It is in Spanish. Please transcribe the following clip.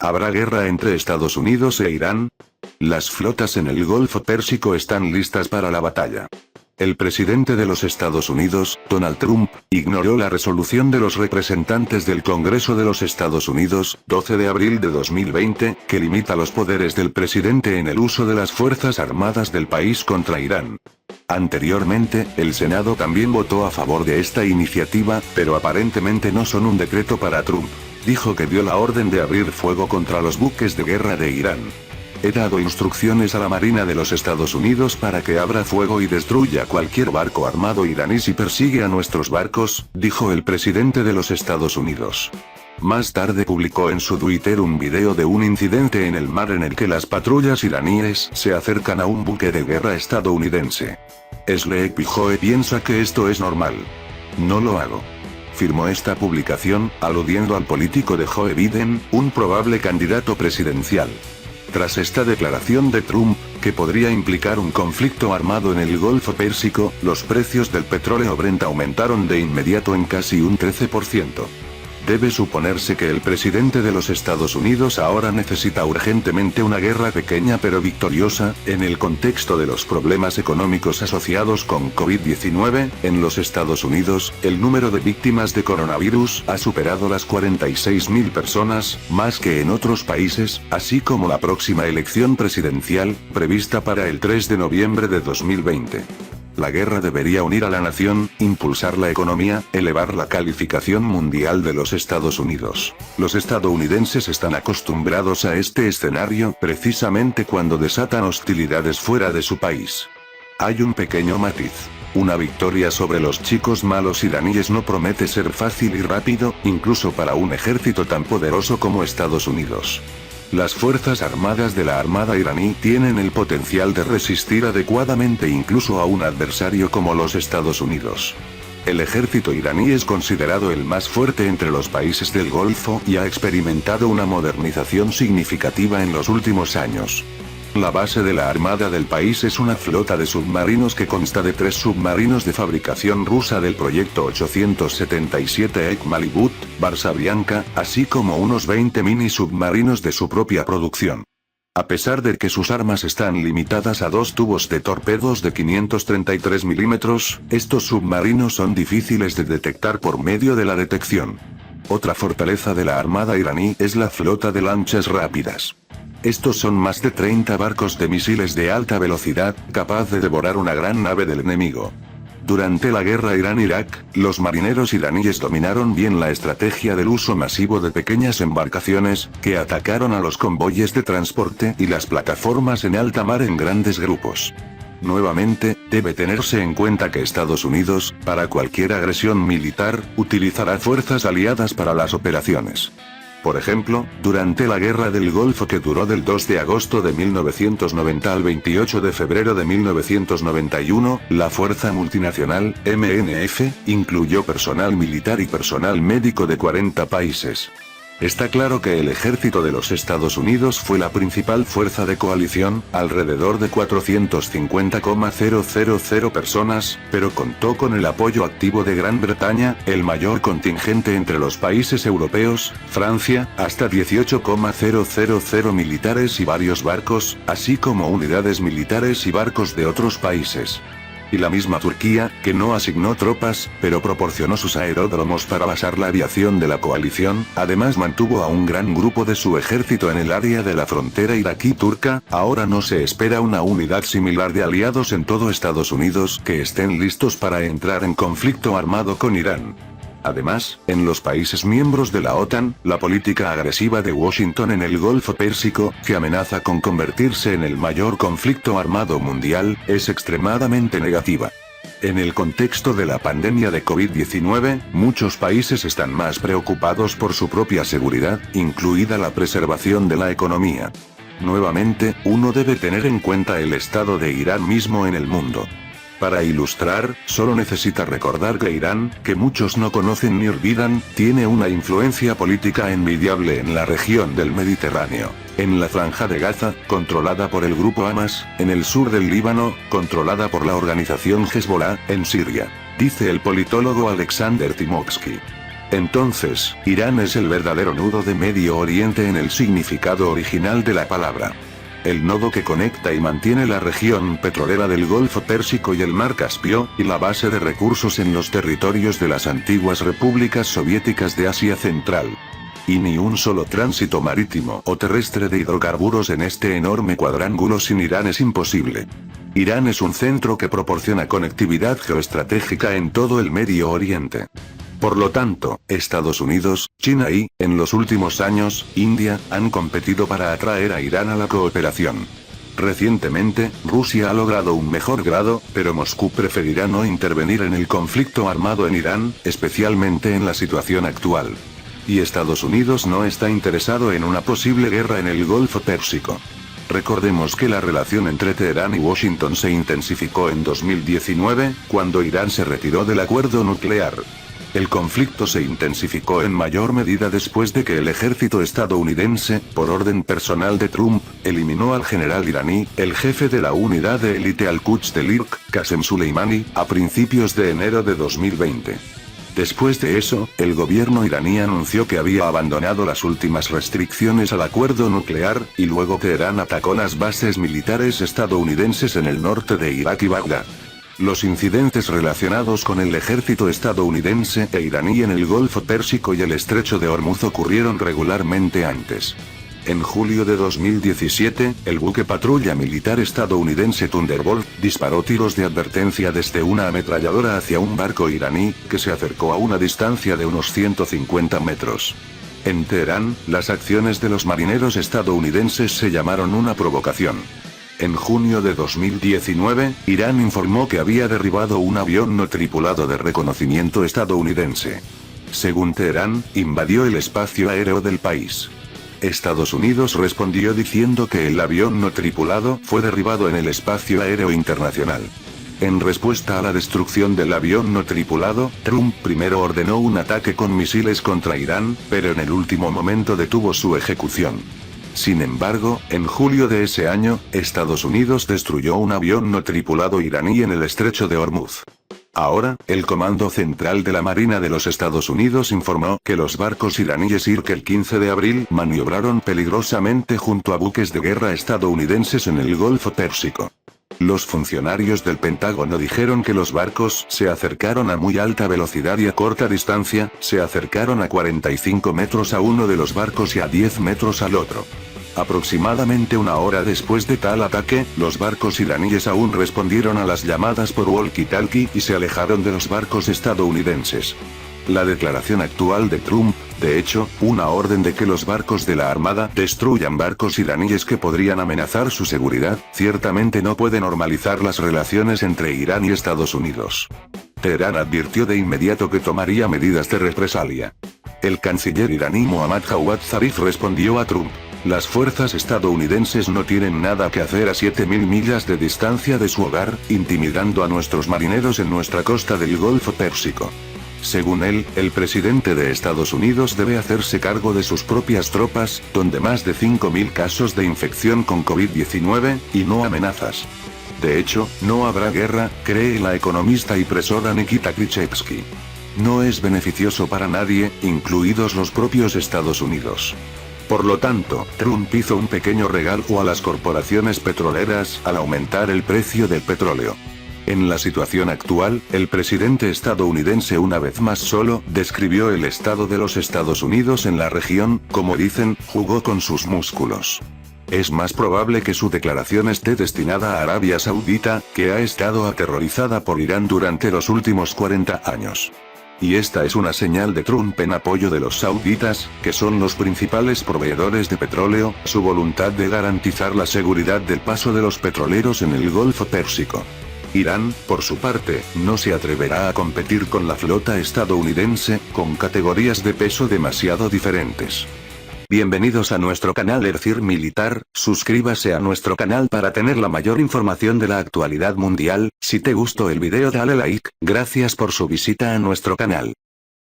¿Habrá guerra entre Estados Unidos e Irán? Las flotas en el Golfo Pérsico están listas para la batalla. El presidente de los Estados Unidos, Donald Trump, ignoró la resolución de los representantes del Congreso de los Estados Unidos, 12 de abril de 2020, que limita los poderes del presidente en el uso de las Fuerzas Armadas del país contra Irán. Anteriormente, el Senado también votó a favor de esta iniciativa, pero aparentemente no son un decreto para Trump. Dijo que dio la orden de abrir fuego contra los buques de guerra de Irán. He dado instrucciones a la Marina de los Estados Unidos para que abra fuego y destruya cualquier barco armado iraní si persigue a nuestros barcos, dijo el presidente de los Estados Unidos. Más tarde publicó en su Twitter un video de un incidente en el mar en el que las patrullas iraníes se acercan a un buque de guerra estadounidense. Sleepy Joe piensa que esto es normal. No lo hago. Firmó esta publicación, aludiendo al político de Joe Biden, un probable candidato presidencial. Tras esta declaración de Trump, que podría implicar un conflicto armado en el Golfo Pérsico, los precios del petróleo Brent aumentaron de inmediato en casi un 13%. Debe suponerse que el presidente de los Estados Unidos ahora necesita urgentemente una guerra pequeña pero victoriosa, en el contexto de los problemas económicos asociados con COVID-19, en los Estados Unidos, el número de víctimas de coronavirus ha superado las 46.000 personas, más que en otros países, así como la próxima elección presidencial, prevista para el 3 de noviembre de 2020. La guerra debería unir a la nación, impulsar la economía, elevar la calificación mundial de los Estados Unidos. Los estadounidenses están acostumbrados a este escenario precisamente cuando desatan hostilidades fuera de su país. Hay un pequeño matiz. Una victoria sobre los chicos malos iraníes no promete ser fácil y rápido, incluso para un ejército tan poderoso como Estados Unidos. Las Fuerzas Armadas de la Armada iraní tienen el potencial de resistir adecuadamente incluso a un adversario como los Estados Unidos. El ejército iraní es considerado el más fuerte entre los países del Golfo y ha experimentado una modernización significativa en los últimos años. La base de la armada del país es una flota de submarinos que consta de 3 submarinos de fabricación rusa del proyecto 877 Ekmalibut, Barsa Bianca, así como unos 20 mini submarinos de su propia producción. A pesar de que sus armas están limitadas a 2 tubos de torpedos de 533 milímetros, estos submarinos son difíciles de detectar por medio de la detección. Otra fortaleza de la armada iraní es la flota de lanchas rápidas. Estos son más de 30 barcos de misiles de alta velocidad, capaz de devorar una gran nave del enemigo. Durante la guerra Irán-Irak, los marineros iraníes dominaron bien la estrategia del uso masivo de pequeñas embarcaciones, que atacaron a los convoyes de transporte y las plataformas en alta mar en grandes grupos. Nuevamente, debe tenerse en cuenta que Estados Unidos, para cualquier agresión militar, utilizará fuerzas aliadas para las operaciones. Por ejemplo, durante la Guerra del Golfo que duró del 2 de agosto de 1990 al 28 de febrero de 1991, la Fuerza Multinacional, MNF, incluyó personal militar y personal médico de 40 países. Está claro que el ejército de los Estados Unidos fue la principal fuerza de coalición, alrededor de 450,000 personas, pero contó con el apoyo activo de Gran Bretaña, el mayor contingente entre los países europeos, Francia, hasta 18,000 militares y varios barcos, así como unidades militares y barcos de otros países. Y la misma Turquía, que no asignó tropas, pero proporcionó sus aeródromos para basar la aviación de la coalición, además mantuvo a un gran grupo de su ejército en el área de la frontera iraquí-turca. Ahora no se espera una unidad similar de aliados en todo Estados Unidos que estén listos para entrar en conflicto armado con Irán. Además, en los países miembros de la OTAN, la política agresiva de Washington en el Golfo Pérsico, que amenaza con convertirse en el mayor conflicto armado mundial, es extremadamente negativa. En el contexto de la pandemia de COVID-19, muchos países están más preocupados por su propia seguridad, incluida la preservación de la economía. Nuevamente, uno debe tener en cuenta el estado de Irán mismo en el mundo. Para ilustrar, solo necesita recordar que Irán, que muchos no conocen ni olvidan, tiene una influencia política envidiable en la región del Mediterráneo, en la Franja de Gaza, controlada por el grupo Hamas, en el sur del Líbano, controlada por la organización Hezbollah, en Siria, dice el politólogo Alexander Timoksky. Entonces, Irán es el verdadero nudo de Medio Oriente en el significado original de la palabra. El nodo que conecta y mantiene la región petrolera del Golfo Pérsico y el Mar Caspio, y la base de recursos en los territorios de las antiguas repúblicas soviéticas de Asia Central. Y ni un solo tránsito marítimo o terrestre de hidrocarburos en este enorme cuadrángulo sin Irán es imposible. Irán es un centro que proporciona conectividad geoestratégica en todo el Medio Oriente. Por lo tanto, Estados Unidos, China y, en los últimos años, India, han competido para atraer a Irán a la cooperación. Recientemente, Rusia ha logrado un mejor grado, pero Moscú preferirá no intervenir en el conflicto armado en Irán, especialmente en la situación actual. Y Estados Unidos no está interesado en una posible guerra en el Golfo Pérsico. Recordemos que la relación entre Teherán y Washington se intensificó en 2019, cuando Irán se retiró del acuerdo nuclear. El conflicto se intensificó en mayor medida después de que el ejército estadounidense, por orden personal de Trump, eliminó al general iraní, el jefe de la unidad de élite Al-Quds del IRQ, Qasem Soleimani, a principios de enero de 2020. Después de eso, el gobierno iraní anunció que había abandonado las últimas restricciones al acuerdo nuclear, y luego Teherán atacó las bases militares estadounidenses en el norte de Irak y Bagdad. Los incidentes relacionados con el ejército estadounidense e iraní en el Golfo Pérsico y el Estrecho de Hormuz ocurrieron regularmente antes. En julio de 2017, el buque patrulla militar estadounidense Thunderbolt disparó tiros de advertencia desde una ametralladora hacia un barco iraní, que se acercó a una distancia de unos 150 metros. En Teherán, las acciones de los marineros estadounidenses se llamaron una provocación. En junio de 2019, Irán informó que había derribado un avión no tripulado de reconocimiento estadounidense. Según Teherán, invadió el espacio aéreo del país. Estados Unidos respondió diciendo que el avión no tripulado fue derribado en el espacio aéreo internacional. En respuesta a la destrucción del avión no tripulado, Trump primero ordenó un ataque con misiles contra Irán, pero en el último momento detuvo su ejecución. Sin embargo, en julio de ese año, Estados Unidos destruyó un avión no tripulado iraní en el Estrecho de Hormuz. Ahora, el Comando Central de la Marina de los Estados Unidos informó que los barcos iraníes IRQ el 15 de abril maniobraron peligrosamente junto a buques de guerra estadounidenses en el Golfo Pérsico. Los funcionarios del Pentágono dijeron que los barcos se acercaron a muy alta velocidad y a corta distancia, se acercaron a 45 metros a uno de los barcos y a 10 metros al otro. Aproximadamente una hora después de tal ataque, los barcos iraníes aún respondieron a las llamadas por walkie-talkie y se alejaron de los barcos estadounidenses. La declaración actual de Trump, de hecho, una orden de que los barcos de la Armada destruyan barcos iraníes que podrían amenazar su seguridad, ciertamente no puede normalizar las relaciones entre Irán y Estados Unidos. Teherán advirtió de inmediato que tomaría medidas de represalia. El canciller iraní Mohammad Jawad Zarif respondió a Trump: las fuerzas estadounidenses no tienen nada que hacer a 7000 millas de distancia de su hogar, intimidando a nuestros marineros en nuestra costa del Golfo Pérsico. Según él, el presidente de Estados Unidos debe hacerse cargo de sus propias tropas, donde más de 5000 casos de infección con COVID-19, y no amenazas. De hecho, no habrá guerra, cree la economista y presora Nikita Khrushchevsky. No es beneficioso para nadie, incluidos los propios Estados Unidos. Por lo tanto, Trump hizo un pequeño regalo a las corporaciones petroleras al aumentar el precio del petróleo. En la situación actual, el presidente estadounidense una vez más solo describió el estado de los Estados Unidos en la región, como dicen, jugó con sus músculos. Es más probable que su declaración esté destinada a Arabia Saudita, que ha estado aterrorizada por Irán durante los últimos 40 años. Y esta es una señal de Trump en apoyo de los sauditas, que son los principales proveedores de petróleo, su voluntad de garantizar la seguridad del paso de los petroleros en el Golfo Pérsico. Irán, por su parte, no se atreverá a competir con la flota estadounidense, con categorías de peso demasiado diferentes. Bienvenidos a nuestro canal Ercir Militar, suscríbase a nuestro canal para tener la mayor información de la actualidad mundial. Si te gustó el video dale like, gracias por su visita a nuestro canal.